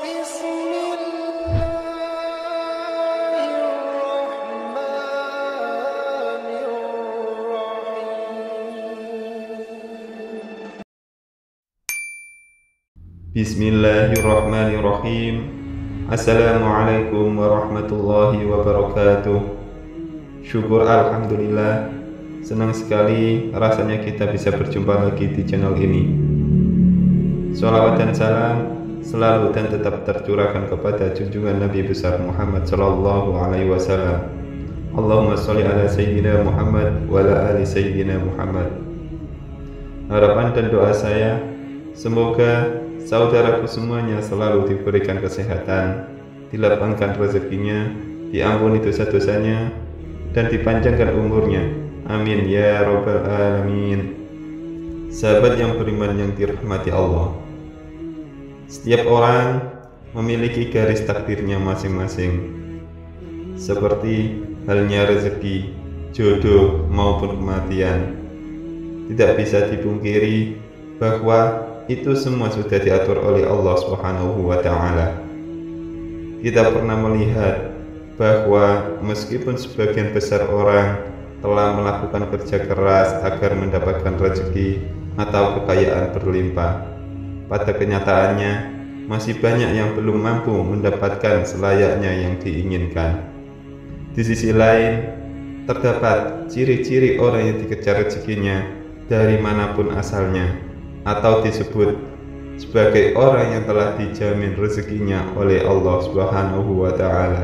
Bismillahirrahmanirrahim. Assalamualaikum warahmatullahi wabarakatuh. Syukur alhamdulillah, senang sekali rasanya kita bisa berjumpa lagi di channel ini. Shalawat dan salam selalu dan tetap tercurahkan kepada junjungan Nabi besar Muhammad sallallahu alaihi wasallam. Allahumma sholli ala sayyidina Muhammad wa ala ali sayyidina Muhammad. Harapan dan doa saya, semoga saudaraku semuanya selalu diberikan kesehatan, dilapangkan rezekinya, diampuni dosa-dosanya, dan dipanjangkan umurnya. Amin ya rabbal alamin. Sahabat yang beriman yang dirahmati Allah, setiap orang memiliki garis takdirnya masing-masing, seperti halnya rezeki, jodoh maupun kematian. Tidak bisa dipungkiri bahwa itu semua sudah diatur oleh Allah Subhanahu wa Ta'ala. Kita pernah melihat bahwa meskipun sebagian besar orang telah melakukan kerja keras agar mendapatkan rezeki atau kekayaan berlimpah, pada kenyataannya masih banyak yang belum mampu mendapatkan selayaknya yang diinginkan. Di sisi lain, terdapat ciri-ciri orang yang dikejar rezekinya dari manapun asalnya, atau disebut sebagai orang yang telah dijamin rezekinya oleh Allah Subhanahu wa Ta'ala.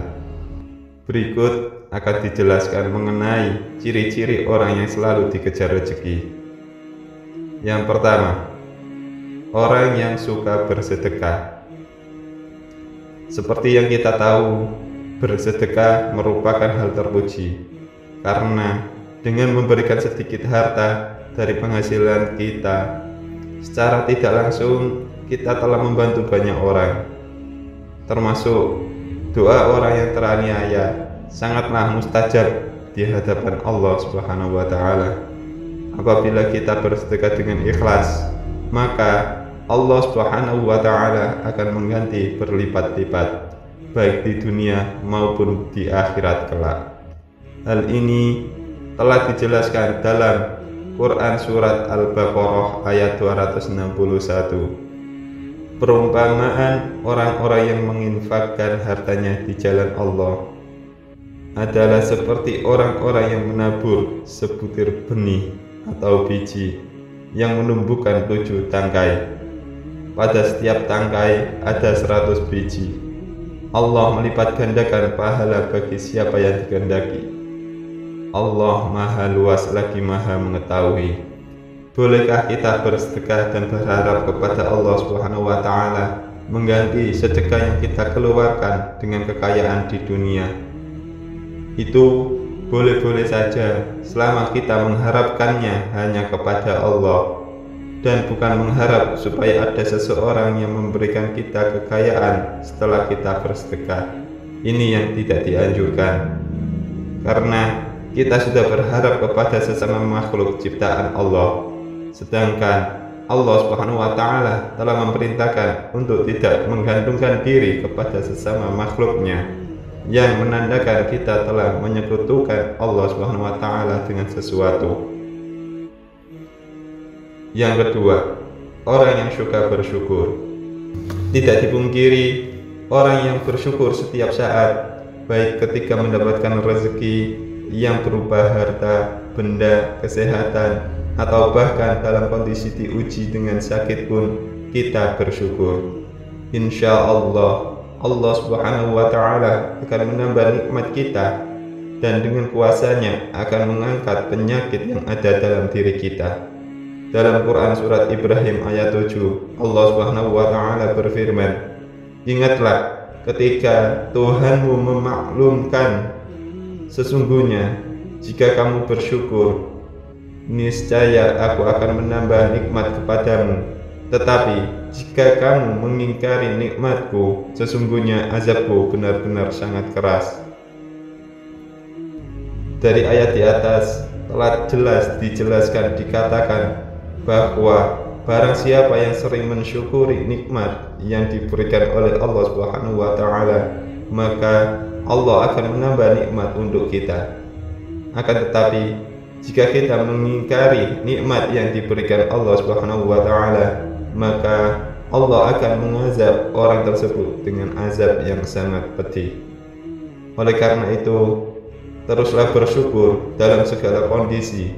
Berikut akan dijelaskan mengenai ciri-ciri orang yang selalu dikejar rezeki. Yang pertama, orang yang suka bersedekah. Seperti yang kita tahu, bersedekah merupakan hal terpuji, karena dengan memberikan sedikit harta dari penghasilan kita, secara tidak langsung kita telah membantu banyak orang, termasuk doa orang yang teraniaya sangatlah mustajab di hadapan Allah Subhanahu wa Ta'ala. Apabila kita bersedekah dengan ikhlas, maka Allah Subhanahu wa Ta'ala akan mengganti berlipat-lipat, baik di dunia maupun di akhirat kelak. Hal ini telah dijelaskan dalam Quran Surat Al-Baqarah ayat 261. Perumpamaan orang-orang yang menginfakkan hartanya di jalan Allah adalah seperti orang-orang yang menabur sebutir benih atau biji yang menumbuhkan 7 tangkai. Pada setiap tangkai ada 100 biji. Allah melipat gandakan pahala bagi siapa yang dikehendaki. Allah maha luas lagi maha mengetahui. Bolehkah kita bersedekah dan berharap kepada Allah Subhanahu wa Ta'ala mengganti sedekah yang kita keluarkan dengan kekayaan di dunia? Itu boleh-boleh saja selama kita mengharapkannya hanya kepada Allah, dan bukan mengharap supaya ada seseorang yang memberikan kita kekayaan setelah kita bersedekah. Ini yang tidak dianjurkan, karena kita sudah berharap kepada sesama makhluk ciptaan Allah, sedangkan Allah Subhanahu wa Ta'ala telah memerintahkan untuk tidak menggantungkan diri kepada sesama makhluknya, yang menandakan kita telah menyekutukan Allah Subhanahu wa Ta'ala dengan sesuatu. Yang kedua, orang yang suka bersyukur. Tidak dipungkiri, orang yang bersyukur setiap saat, baik ketika mendapatkan rezeki yang berupa harta, benda, kesehatan, atau bahkan dalam kondisi diuji dengan sakit pun kita bersyukur. Insya Allah, Allah Subhanahu wa Ta'ala akan menambah nikmat kita, dan dengan kuasanya akan mengangkat penyakit yang ada dalam diri kita. Dalam Quran Surat Ibrahim ayat 7, Allah Subhanahu wa Ta'ala berfirman, "Ingatlah ketika Tuhanmu memaklumkan, sesungguhnya jika kamu bersyukur, niscaya aku akan menambah nikmat kepadamu. Tetapi jika kamu mengingkari nikmatku, sesungguhnya azabku benar-benar sangat keras." Dari ayat di atas telah jelas dijelaskan, dikatakan bahwa barang siapa yang sering mensyukuri nikmat yang diberikan oleh Allah Subhanahu wa taala, maka Allah akan menambah nikmat untuk kita. Akan tetapi, jika kita mengingkari nikmat yang diberikan Allah Subhanahu wa taala, maka Allah akan mengazab orang tersebut dengan azab yang sangat pedih. Oleh karena itu, teruslah bersyukur dalam segala kondisi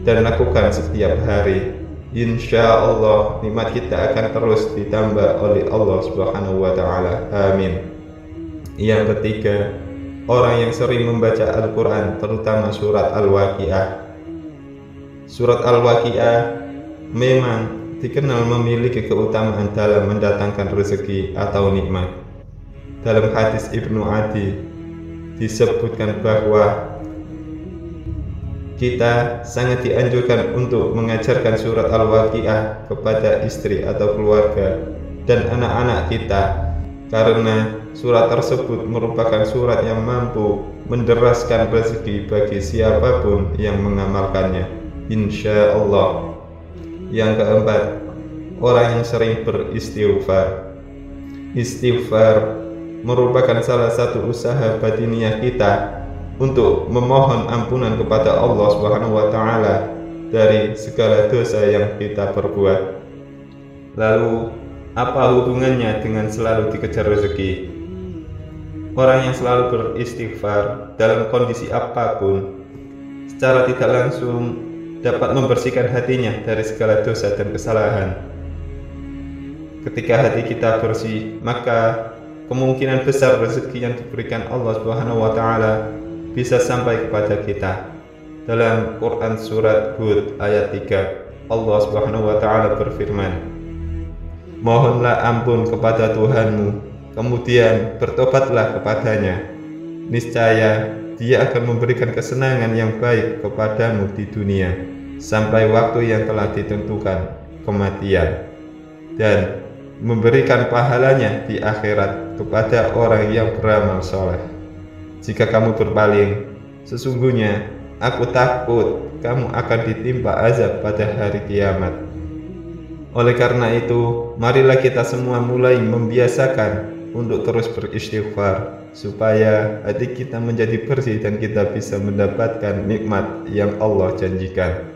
dan lakukan setiap hari. Insya Allah nikmat kita akan terus ditambah oleh Allah Subhanahu wa taala. Amin. Yang ketiga, orang yang sering membaca Al-Quran, terutama surat Al-Waqiah. Surat Al-Waqiah memang dikenal memiliki keutamaan dalam mendatangkan rezeki atau nikmat. Dalam hadis Ibnu Adi disebutkan bahwa kita sangat dianjurkan untuk mengajarkan surat Al-Waqiah kepada istri atau keluarga dan anak-anak kita, karena surat tersebut merupakan surat yang mampu menderaskan rezeki bagi siapapun yang mengamalkannya, insya Allah. Yang keempat, orang yang sering beristighfar. Istighfar merupakan salah satu usaha batiniah kita untuk memohon ampunan kepada Allah Subhanahu wa taala dari segala dosa yang kita perbuat. Lalu, apa hubungannya dengan selalu dikejar rezeki? Orang yang selalu beristighfar dalam kondisi apapun, secara tidak langsung dapat membersihkan hatinya dari segala dosa dan kesalahan. Ketika hati kita bersih, maka kemungkinan besar rezeki yang diberikan Allah Subhanahu wa taala bisa sampai kepada kita. Dalam Quran surat Hud ayat 3, Allah Subhanahu wa taala berfirman, "Mohonlah ampun kepada Tuhanmu, kemudian bertobatlah kepadanya. Niscaya Dia akan memberikan kesenangan yang baik kepadamu di dunia sampai waktu yang telah ditentukan, kematian, dan memberikan pahalanya di akhirat kepada orang yang beramal soleh. Jika kamu berpaling, sesungguhnya aku takut kamu akan ditimpa azab pada hari kiamat." Oleh karena itu, marilah kita semua mulai membiasakan untuk terus beristighfar, supaya hati kita menjadi bersih dan kita bisa mendapatkan nikmat yang Allah janjikan.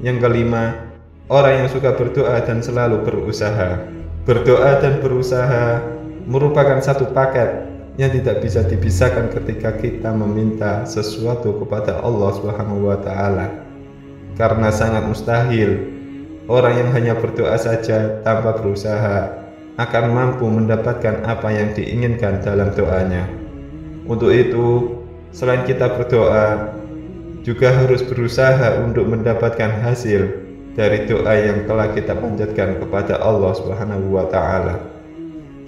Yang kelima, orang yang suka berdoa dan selalu berusaha. Berdoa dan berusaha merupakan satu paket yang tidak bisa dipisahkan ketika kita meminta sesuatu kepada Allah Subhanahu wa taala. Karena sangat mustahil orang yang hanya berdoa saja tanpa berusaha akan mampu mendapatkan apa yang diinginkan dalam doanya. Untuk itu, selain kita berdoa, juga harus berusaha untuk mendapatkan hasil dari doa yang telah kita panjatkan kepada Allah Subhanahu wa taala.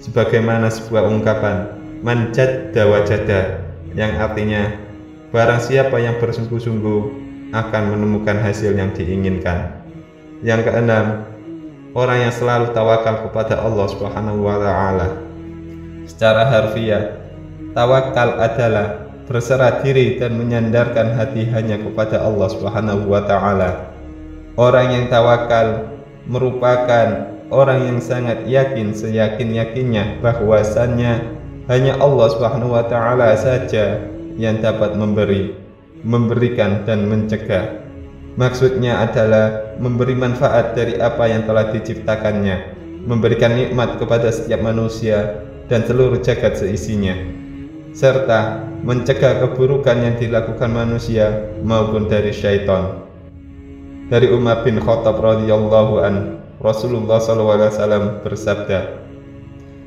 Sebagaimana sebuah ungkapan, "Man jadda wajada", yang artinya barang siapa yang bersungguh-sungguh akan menemukan hasil yang diinginkan. Yang keenam, orang yang selalu tawakal kepada Allah Subhanahu wa taala. Secara harfiah, tawakal adalah berserah diri dan menyandarkan hati hanya kepada Allah Subhanahu wa taala. Orang yang tawakal merupakan orang yang sangat yakin seyakin-yakinnya bahwasannya hanya Allah Subhanahu wa taala saja yang dapat memberikan dan mencegah. Maksudnya adalah memberi manfaat dari apa yang telah diciptakannya, memberikan nikmat kepada setiap manusia dan seluruh jagat seisinya, serta mencegah keburukan yang dilakukan manusia maupun dari syaitan. Dari Umar bin Khattab radhiyallahu an, Rasulullah SAW bersabda,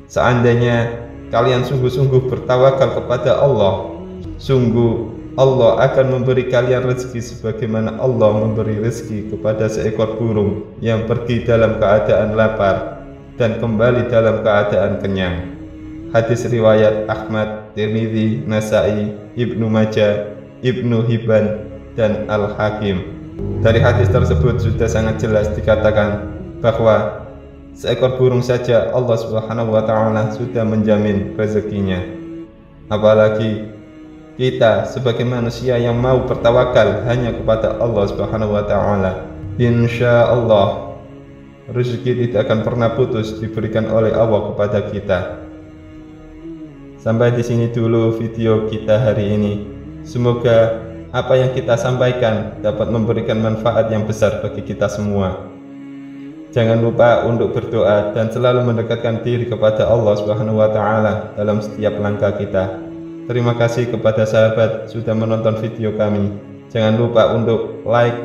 "Seandainya kalian sungguh-sungguh bertawakal kepada Allah, sungguh Allah akan memberi kalian rezeki sebagaimana Allah memberi rezeki kepada seekor burung yang pergi dalam keadaan lapar dan kembali dalam keadaan kenyang." Hadis riwayat Ahmad, Tirmidzi, Nasa'i, Ibnu Majah, Ibnu Hibban, dan Al-Hakim. Dari hadis tersebut sudah sangat jelas dikatakan bahwa seekor burung saja Allah Subhanahu wa taala sudah menjamin rezekinya. Apalagi kita sebagai manusia yang mau bertawakal hanya kepada Allah Subhanahu wa taala. Insya Allah rezeki tidak akan pernah putus diberikan oleh Allah kepada kita. Sampai di sini dulu video kita hari ini. Semoga apa yang kita sampaikan dapat memberikan manfaat yang besar bagi kita semua. Jangan lupa untuk berdoa dan selalu mendekatkan diri kepada Allah Subhanahu wa taala dalam setiap langkah kita. Terima kasih kepada sahabat sudah menonton video kami. Jangan lupa untuk like,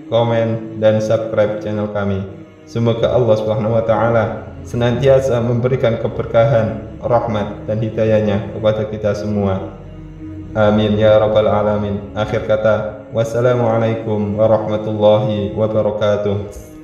komen, dan subscribe channel kami. Semoga Allah Subhanahu wa taala senantiasa memberikan keberkahan, rahmat, dan hidayahnya kepada kita semua. Amin ya rabbal alamin. Akhir kata, wassalamualaikum warahmatullahi wabarakatuh.